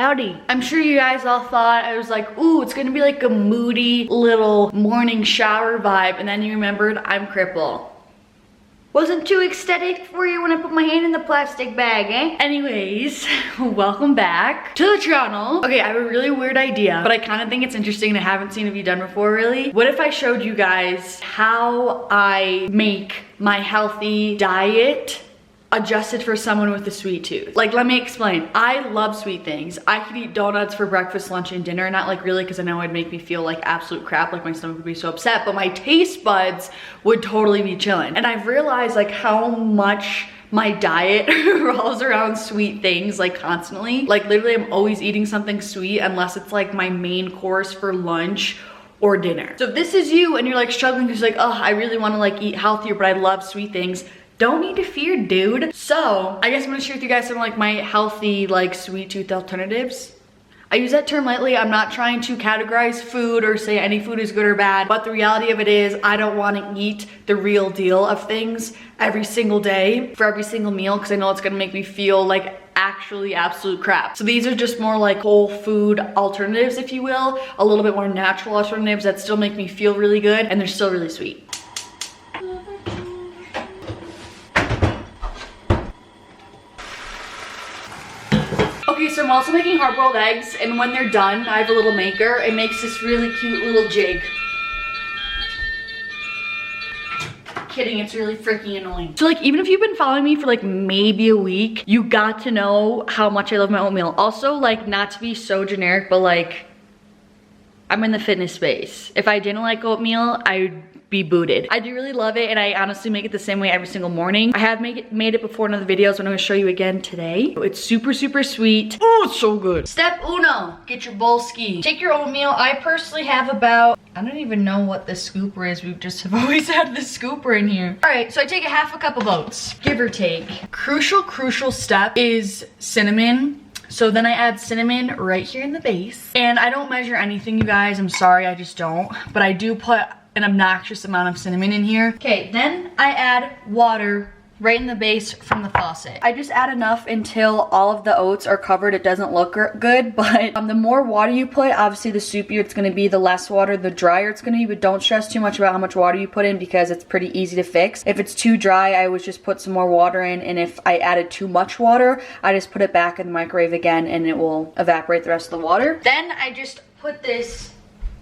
howdy. I'm sure you guys all thought I was like, ooh, it's gonna be like a moody little morning shower vibe, and then you remembered I'm crippled. Wasn't too ecstatic for you when I put my hand in the plastic bag, eh? Anyways, welcome back to the channel. Okay, I have a really weird idea, but I kind of think it's interesting and I haven't seen it be done before, really. What if I showed you guys how I make my healthy diet adjusted for someone with a sweet tooth? Like, let me explain. I love sweet things. I could eat donuts for breakfast, lunch, and dinner. Not like really, because I know it'd make me feel like absolute crap, like my stomach would be so upset, but my taste buds would totally be chilling. And I've realized like how much my diet revolves around sweet things, like constantly. Like literally I'm always eating something sweet unless it's like my main course for lunch or dinner. So if this is you and you're like struggling because like, oh, I really want to like eat healthier, but I love sweet things, don't need to fear, dude. So I guess I'm gonna share with you guys some like my healthy like sweet tooth alternatives. I use that term lightly. I'm not trying to categorize food or say any food is good or bad, but the reality of it is I don't want to eat the real deal of things every single day for every single meal, because I know it's gonna make me feel like actually absolute crap. So these are just more like whole food alternatives, if you will, a little bit more natural alternatives that still make me feel really good and they're still really sweet. Okay, so I'm also making hard-boiled eggs, and when they're done, I have a little maker. It makes this really cute little jig. Kidding, it's really freaking annoying. So like, even if you've been following me for like maybe a week, you got to know how much I love my oatmeal. Also, like, not to be so generic, but like, I'm in the fitness space. If I didn't like oatmeal, I'd be booted. I do really love it, and I honestly make it the same way every single morning. I have made it before in other videos, but I'm gonna show you again today. It's super, super sweet. Oh, it's so good. Step uno, get your bolski. Take your oatmeal. I personally have about, I don't even know what the scooper is. We just have always had the scooper in here. All right, so I take a half a cup of oats, give or take. Crucial step is cinnamon. So then I add cinnamon right here in the base. And I don't measure anything, you guys. I'm sorry, I just don't. But I do put an obnoxious amount of cinnamon in here. Okay, then I add water right in the base from the faucet. I just add enough until all of the oats are covered. It doesn't look good, but the more water you put, obviously the soupier it's gonna be, the less water, the drier it's gonna be, but don't stress too much about how much water you put in because it's pretty easy to fix. If it's too dry, I would just put some more water in, and if I added too much water, I just put it back in the microwave again and it will evaporate the rest of the water. Then I just put this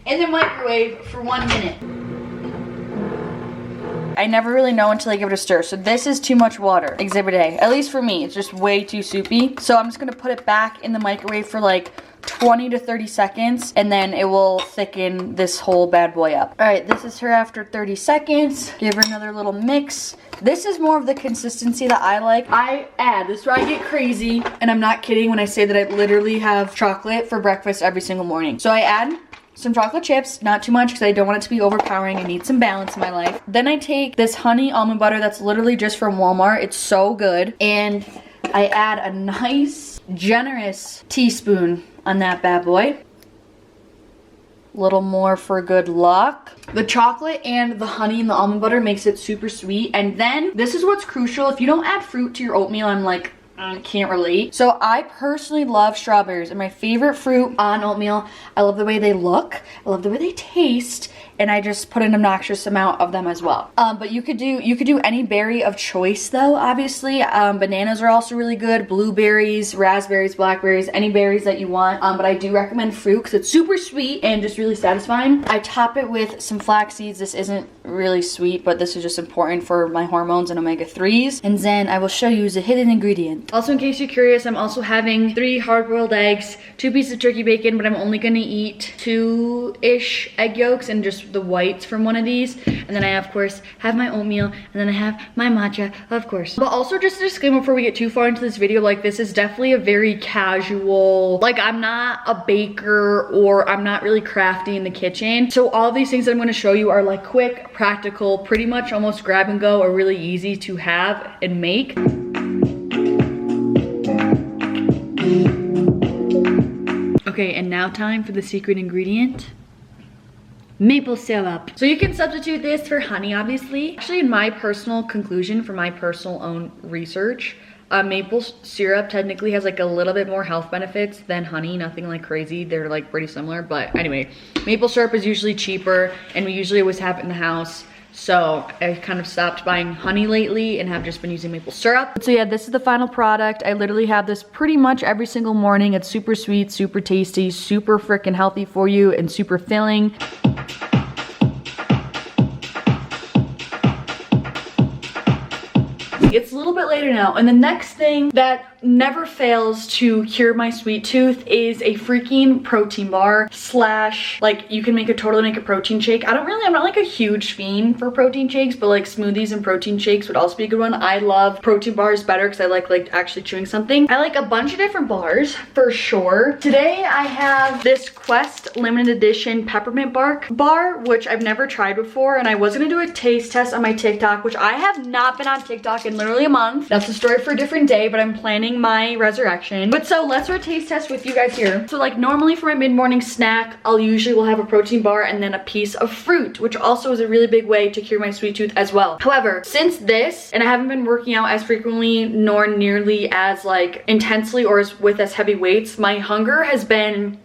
in the microwave for 1 minute. I never really know until I give it a stir. So this is too much water, exhibit A. At least for me, it's just way too soupy. So I'm just gonna put it back in the microwave for like 20 to 30 seconds, and then it will thicken this whole bad boy up. All right, this is her after 30 seconds. Give her another little mix. This is more of the consistency that I like. This is where I get crazy, and I'm not kidding when I say that I literally have chocolate for breakfast every single morning. So I add some chocolate chips, not too much because I don't want it to be overpowering. I need some balance in my life. Then I take this honey almond butter that's literally just from Walmart. It's so good. And I add a nice, generous teaspoon on that bad boy. Little more for good luck. The chocolate and the honey and the almond butter makes it super sweet. And then this is what's crucial. If you don't add fruit to your oatmeal, I'm like, I can't relate. So I personally love strawberries. They're my favorite fruit on oatmeal. I love the way they look. I love the way they taste. And I just put an obnoxious amount of them as well. But you could do any berry of choice though, obviously. Bananas are also really good. Blueberries, raspberries, blackberries, any berries that you want. But I do recommend fruit because it's super sweet and just really satisfying. I top it with some flax seeds. This isn't really sweet, but this is just important for my hormones and omega-3s. And then I will show you the hidden ingredient. Also, in case you're curious, I'm also having 3 hard-boiled eggs, 2 pieces of turkey bacon, but I'm only gonna eat 2-ish egg yolks and just the whites from one of these. And then I, of course, have my oatmeal, and then I have my matcha, of course. But also, just a disclaimer before we get too far into this video, like, this is definitely a very casual, like, I'm not a baker or I'm not really crafty in the kitchen. So all these things that I'm gonna show you are like quick, practical, pretty much almost grab and go, are really easy to have and make. Okay, and now time for the secret ingredient. maple syrup. So you can substitute this for honey, obviously. Actually, in my personal conclusion from my personal own research, maple syrup technically has like a little bit more health benefits than honey, nothing like crazy. They're like pretty similar, but anyway, maple syrup is usually cheaper and we usually always have it in the house. So I kind of stopped buying honey lately and have just been using maple syrup. So yeah, this is the final product. I literally have this pretty much every single morning. It's super sweet, super tasty, super freaking healthy for you and super filling. It's a little bit later now, and the next thing that never fails to cure my sweet tooth is a freaking protein bar slash, like, you can totally make a protein shake. I'm not like a huge fiend for protein shakes, but like smoothies and protein shakes would also be a good one. I love protein bars better because I like actually chewing something. I like a bunch of different bars for sure. Today I have this Quest limited edition peppermint bark bar, which I've never tried before, and I was gonna do a taste test on my TikTok, which I have not been on TikTok in literally a month. That's a story for a different day, but I'm planning my resurrection. But so let's do a taste test with you guys here. So like normally for my mid-morning snack, I'll usually will have a protein bar and then a piece of fruit, which also is a really big way to cure my sweet tooth as well. However, since this, and I haven't been working out as frequently nor nearly as like intensely or with as heavy weights, my hunger has been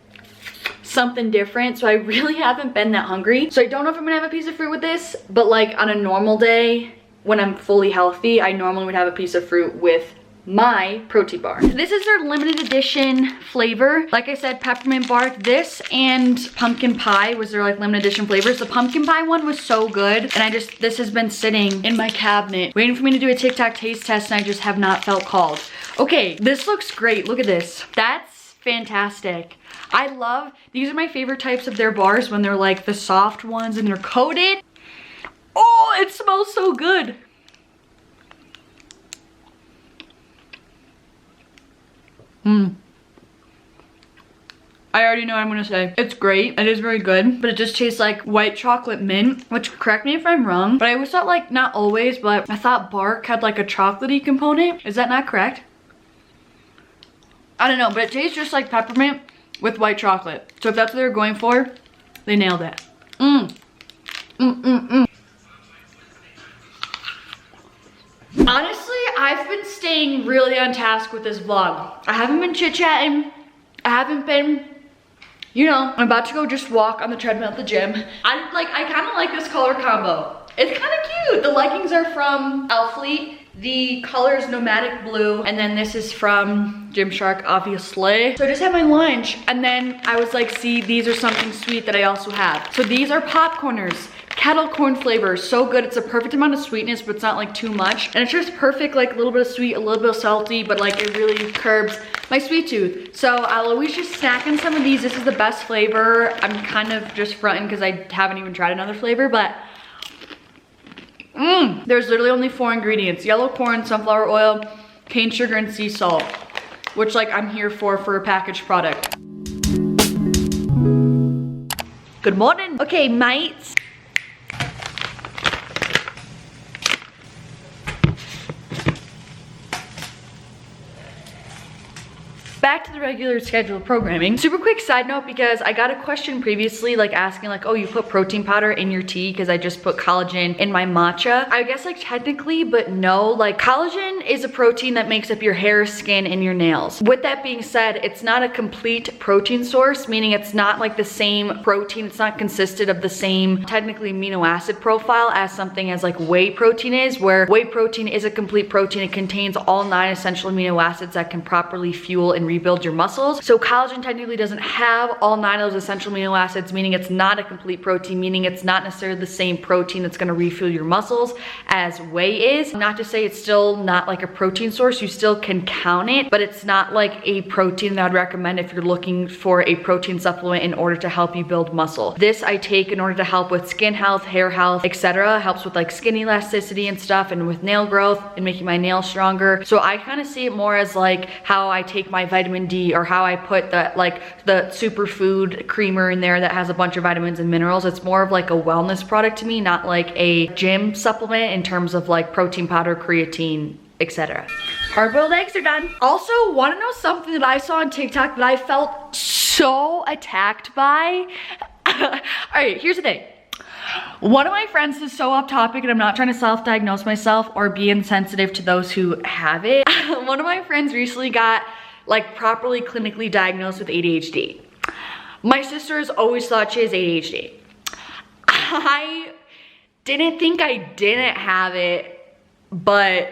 something different, so I really haven't been that hungry. So I don't know if I'm gonna have a piece of fruit with this, but like on a normal day when I'm fully healthy, I normally would have a piece of fruit with my protein bar. This is their limited edition flavor. Like I said, peppermint bark. This and pumpkin pie was their like limited edition flavors. The pumpkin pie one was so good, and this has been sitting in my cabinet waiting for me to do a TikTok taste test, and I just have not felt called. Okay, this looks great. Look at this. That's fantastic. I love, these are my favorite types of their bars when they're like the soft ones and they're coated. Oh, it smells so good. I already know what I'm gonna say. It's great, it is very good, but it just tastes like white chocolate mint, which, correct me if I'm wrong, but I always thought, like, not always, but I thought bark had like a chocolatey component. Is that not correct? I don't know, but it tastes just like peppermint with white chocolate. So if that's what they were going for, they nailed it. Honestly, I've been staying really on task with this vlog. I haven't been chit-chatting. I haven't been, you know, I'm about to go just walk on the treadmill at the gym. I kind of like this color combo. It's kind of cute. The leggings are from Elfleet. The color is Nomadic Blue, and then this is from Gymshark, obviously. So I just had my lunch, and then I was like, see, these are something sweet that I also have. So these are popcorners. Kettle corn flavor, so good. It's a perfect amount of sweetness, but it's not like too much. And it's just perfect, like a little bit of sweet, a little bit of salty, but like it really curbs my sweet tooth. So I'll always just snack on some of these. This is the best flavor. I'm kind of just fronting because I haven't even tried another flavor, but there's literally only 4 ingredients: yellow corn, sunflower oil, cane sugar, and sea salt, which like I'm here for a packaged product. Good morning. Okay, mates. Back to the regular scheduled programming. Super quick side note, because I got a question previously like asking like, oh, you put protein powder in your tea, because I just put collagen in my matcha. I guess like technically, but no, like collagen is a protein that makes up your hair, skin, and your nails. With that being said, it's not a complete protein source, meaning it's not like the same protein. It's not consisted of the same technically amino acid profile as something as like whey protein is, where whey protein is a complete protein. It contains all 9 essential amino acids that can properly fuel and rebuild your muscles. So collagen technically doesn't have all 9 of those essential amino acids, meaning it's not a complete protein, meaning it's not necessarily the same protein that's gonna refuel your muscles as whey is. Not to say it's still not like a protein source, you still can count it, but it's not like a protein that I'd recommend if you're looking for a protein supplement in order to help you build muscle. This I take in order to help with skin health, hair health, etc. Helps with like skin elasticity and stuff, and with nail growth and making my nails stronger. So I kind of see it more as like how I take my vitamin D, or how I put the superfood creamer in there that has a bunch of vitamins and minerals. It's more of like a wellness product to me, not like a gym supplement in terms of like protein powder, creatine, etc. Hard-boiled eggs are done. Also, want to know something that I saw on TikTok that I felt so attacked by? All right, here's the thing. One of my friends is so off topic, and I'm not trying to self-diagnose myself or be insensitive to those who have it. One of my friends recently got like properly clinically diagnosed with ADHD. My sister has always thought she has ADHD. I didn't think I didn't have it, but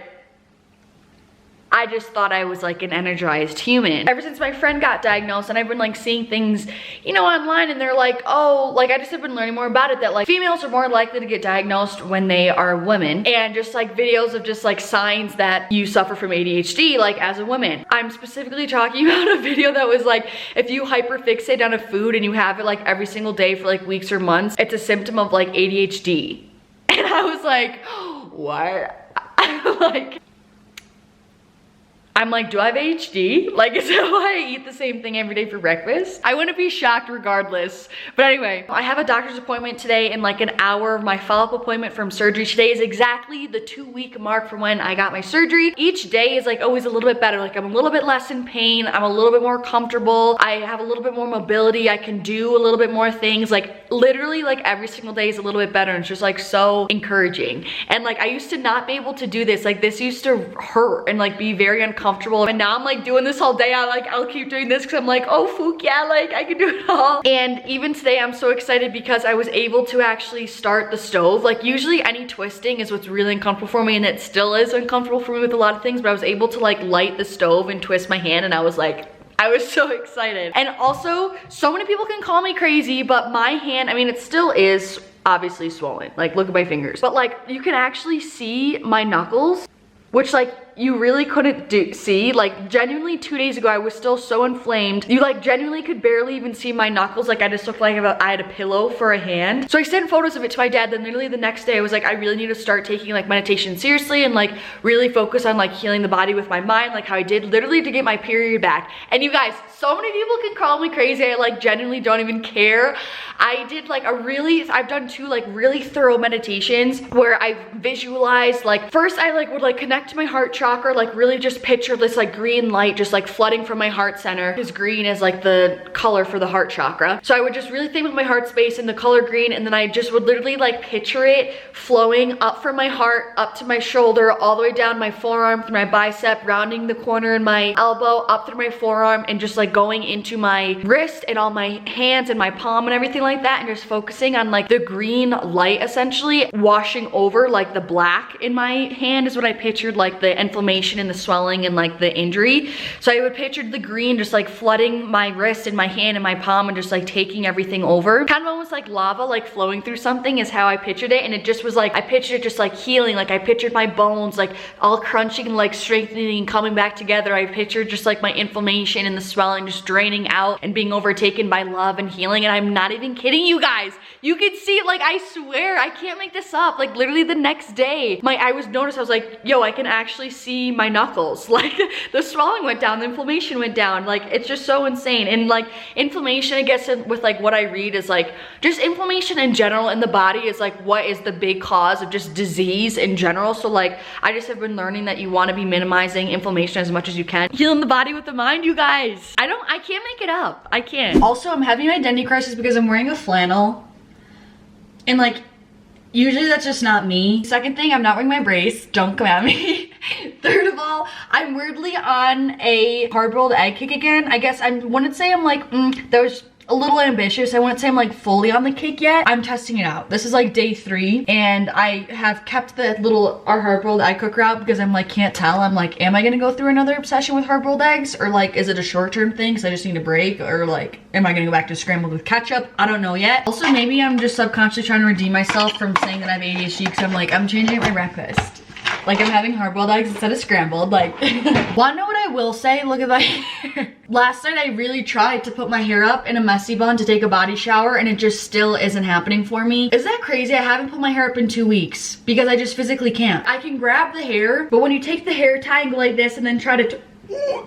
I just thought I was like an energized human. Ever since my friend got diagnosed, and I've been like seeing things, you know, online, and they're like, oh, like I just have been learning more about it, that like females are more likely to get diagnosed when they are women, and just like videos of just like signs that you suffer from ADHD like as a woman. I'm specifically talking about a video that was like, if you hyperfixate on a food and you have it like every single day for like weeks or months, it's a symptom of like ADHD. And I was like, what? I'm like, do I have ADHD? Like, is that why I eat the same thing every day for breakfast? I wouldn't be shocked regardless. But anyway, I have a doctor's appointment today in like an hour. My follow-up appointment from surgery today is exactly the 2-week mark from when I got my surgery. Each day is like always a little bit better. Like I'm a little bit less in pain. I'm a little bit more comfortable. I have a little bit more mobility. I can do a little bit more things. Like literally like every single day is a little bit better. And it's just like so encouraging. And like I used to not be able to do this. Like this used to hurt and like be very uncomfortable. And now I'm like doing this all day. I'll keep doing this because I'm like, oh fook, yeah, like I can do it all. And even today I'm so excited because I was able to actually start the stove. Like usually any twisting is what's really uncomfortable for me, and it still is uncomfortable for me with a lot of things, but I was able to like light the stove and twist my hand, and I was so excited. And also, so many people can call me crazy, but my hand, I mean, it still is obviously swollen. Like look at my fingers. But like you can actually see my knuckles, which like you really couldn't see. Like genuinely 2 days ago I was still so inflamed, you like genuinely could barely even see my knuckles. Like I just looked like I had a pillow for a hand. So I sent photos of it to my dad. Then literally the next day I was like, I really need to start taking like meditation seriously and like really focus on like healing the body with my mind, like how I did literally to get my period back. And you guys, so many people can call me crazy. I like genuinely don't even care. I did like I've done 2 like really thorough meditations where I visualized, like first I like would like connect to my heart chakra, like really just picture this like green light just like flooding from my heart center, because green is like the color for the heart chakra. So I would just really think with my heart space and the color green, and then I just would literally like picture it flowing up from my heart up to my shoulder, all the way down my forearm, through my bicep, rounding the corner in my elbow, up through my forearm, and just like going into my wrist and all my hands and my palm and everything like that, and just focusing on like the green light essentially washing over like the black in my hand is what I pictured, like the inflammation and the swelling and like the injury. So I would picture the green just like flooding my wrist and my hand and my palm and just like taking everything over. Kind of almost like lava like flowing through something is how I pictured it. And it just was like, I pictured it just like healing. Like I pictured my bones like all crunching and like strengthening and coming back together. I pictured just like my inflammation and the swelling just draining out and being overtaken by love and healing. And I'm not even kidding you guys. You can see it, like I swear, I can't make this up. Like literally the next day, I was like, yo, I can actually see my knuckles. Like the swelling went down, the inflammation went down. Like it's just so insane. And like inflammation, I guess with like what I read is like just inflammation in general in the body is like what is the big cause of just disease in general. So like I just have been learning that you want to be minimizing inflammation as much as you can. Healing the body with the mind, you guys. I can't make it up. I can't. Also, I'm having an identity crisis because I'm wearing a flannel. And like, usually that's just not me. Second thing, I'm not wearing my brace. Don't come at me. Third of all, I'm weirdly on a hard-boiled egg kick again. I guess I wouldn't say I'm like, that was a little ambitious. I wouldn't say I'm like fully on the kick yet. I'm testing it out. This is like day 3 and I have kept our hard-boiled egg cooker out because I'm like, can't tell. I'm like, am I gonna go through another obsession with hard-boiled eggs? Or like, is it a short-term thing because I just need a break? Or like, am I gonna go back to scrambled with ketchup? I don't know yet. Also, maybe I'm just subconsciously trying to redeem myself from saying that I have ADHD because I'm like, I'm changing my breakfast. Like I'm having hard-boiled eggs instead of scrambled. Like, wanna know what I will say? Look at my hair. Last night I really tried to put my hair up in a messy bun to take a body shower and it just still isn't happening for me. Is that crazy? I haven't put my hair up in 2 weeks because I just physically can't. I can grab the hair, but when you take the hair, tangle like this and then try to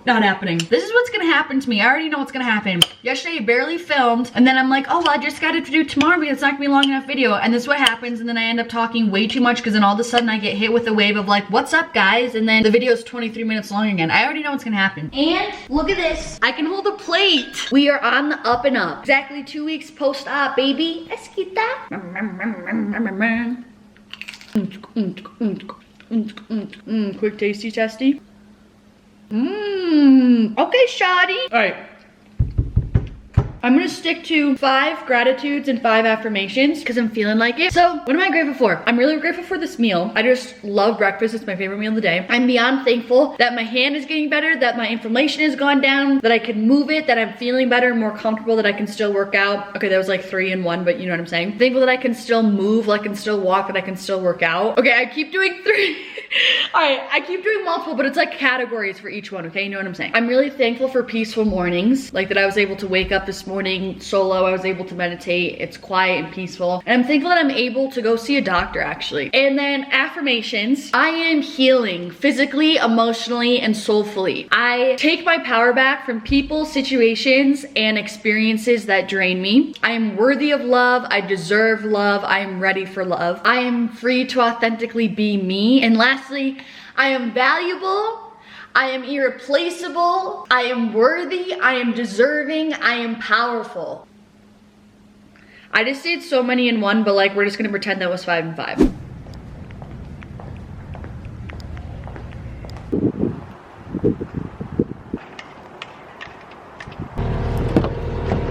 Not happening. This is what's gonna happen to me. I already know what's gonna happen. Yesterday I barely filmed, and then I'm like, oh, well, I just got it to do tomorrow because it's not gonna be a long enough video. And this is what happens, and then I end up talking way too much because then all of a sudden I get hit with a wave of like, what's up guys? And then the video is 23 minutes long again. I already know what's gonna happen. And look at this. I can hold a plate. We are on the up and up. Exactly 2 weeks post-op, baby. Let's get that. Quick tasty testy. Okay, shoddy. All right. I'm gonna stick to 5 gratitudes and 5 affirmations because I'm feeling like it. So what am I grateful for? I'm really grateful for this meal. I just love breakfast. It's my favorite meal of the day. I'm beyond thankful that my hand is getting better, that my inflammation has gone down, that I can move it, that I'm feeling better, more comfortable, that I can still work out. Okay, that was like 3 in 1, but you know what I'm saying. Thankful that I can still move, that I can still walk, that I can still work out. Okay, I keep doing 3. All right, I keep doing multiple, but it's like categories for each one, okay? You know what I'm saying? I'm really thankful for peaceful mornings, like that I was able to wake up this morning solo. I was able to meditate. It's quiet and peaceful. And I'm thankful that I'm able to go see a doctor actually. And then affirmations. I am healing physically, emotionally, and soulfully. I take my power back from people, situations, and experiences that drain me. I am worthy of love. I deserve love. I am ready for love. I am free to authentically be me. And lastly, I am valuable. I am irreplaceable, I am worthy, I am deserving, I am powerful. I just did so many in one, but like we're just gonna pretend that was 5 and 5.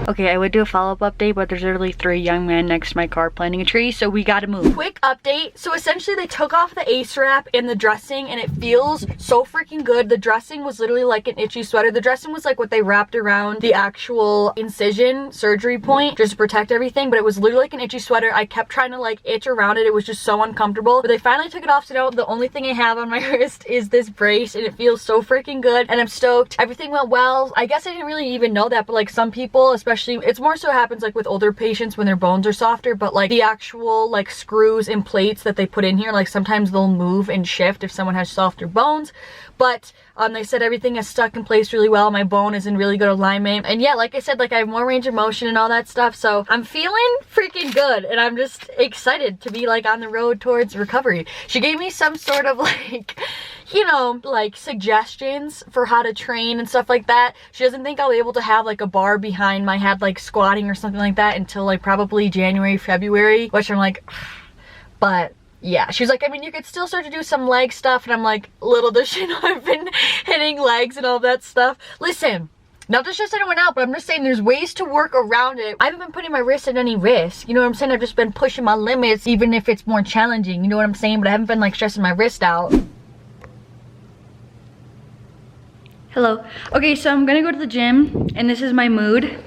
Okay, I would do a follow-up update, but there's literally 3 young men next to my car planting a tree, so we gotta move. Quick update. So essentially they took off the ace wrap and the dressing, and it feels so freaking good. The dressing was literally like an itchy sweater. The dressing was like what they wrapped around the actual incision surgery point just to protect everything, but it was literally like an itchy sweater. I kept trying to like itch around it. It was just so uncomfortable, but they finally took it off, so now the only thing I have on my wrist is this brace, and it feels so freaking good, and I'm stoked. Everything went well. I guess I didn't really even know that, but like some people, especially, it's more so happens like with older patients when their bones are softer, but like the actual like screws and plates that they put in here, like sometimes they'll move and shift if someone has softer bones. But they said everything is stuck in place really well. My bone is in really good alignment. And yeah, like I said, like I have more range of motion and all that stuff. So I'm feeling freaking good. And I'm just excited to be like on the road towards recovery. She gave me some sort of like, you know, like suggestions for how to train and stuff like that. She doesn't think I'll be able to have like a bar behind my head, like squatting or something like that until like probably January, February, which I'm like, but yeah, she's like, I mean, you could still start to do some leg stuff. And I'm like, little does she know I've been hitting legs and all that stuff. Listen, not to stress anyone out, but I'm just saying there's ways to work around it. I haven't been putting my wrist at any risk. You know what I'm saying? I've just been pushing my limits, even if it's more challenging. You know what I'm saying? But I haven't been like stressing my wrist out. Hello. Okay, so I'm gonna go to the gym, and this is my mood.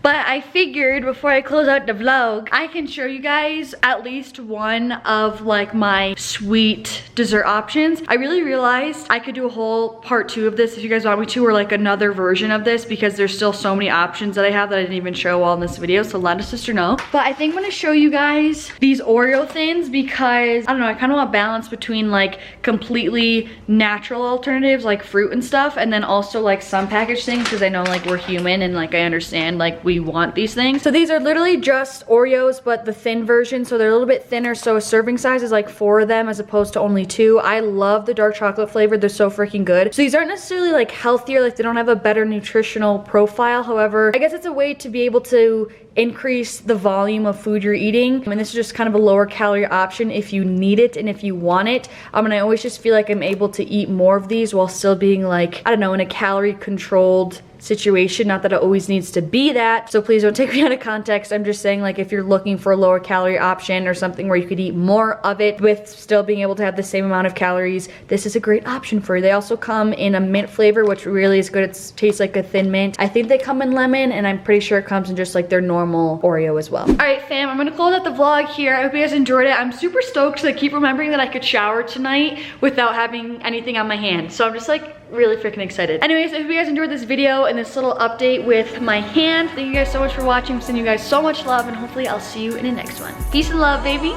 But I figured before I close out the vlog, I can show you guys at least one of like my sweet dessert options. I really realized I could do a whole part 2 of this if you guys want me to, or like another version of this, because there's still so many options that I have that I didn't even show all in this video, so let a sister know. But I think I'm gonna show you guys these Oreo thins because, I don't know, I kind of want balance between like completely natural alternatives like fruit and stuff, and then also like some packaged things, because I know like we're human and like I understand like we want these things. So these are literally just Oreos, but the thin version, so they're a little bit thinner, so a serving size is like 4 of them as opposed to only 2. I love the dark chocolate flavor. They're so freaking good. So these aren't necessarily like healthier, like they don't have a better nutritional profile. However, I guess it's a way to be able to increase the volume of food you're eating. And this is just kind of a lower calorie option if you need it and if you want it. And I always just feel like I'm able to eat more of these while still being like, I don't know, in a calorie controlled situation. Not that it always needs to be that, so please don't take me out of context. I'm just saying, like, if you're looking for a lower calorie option or something where you could eat more of it with still being able to have the same amount of calories, this is a great option for you. They also come in a mint flavor, which really is good. It tastes like a thin mint. I think they come in lemon, and I'm pretty sure it comes in just like their normal Oreo as well. All right, fam, I'm gonna close out the vlog here. I hope you guys enjoyed it. I'm super stoked because I keep remembering that I could shower tonight without having anything on my hand, so I'm just like really freaking excited. Anyways, I hope you guys enjoyed this video and this little update with my hand. Thank you guys so much for watching. I'm sending you guys so much love, and hopefully I'll see you in the next one. Peace and love, baby.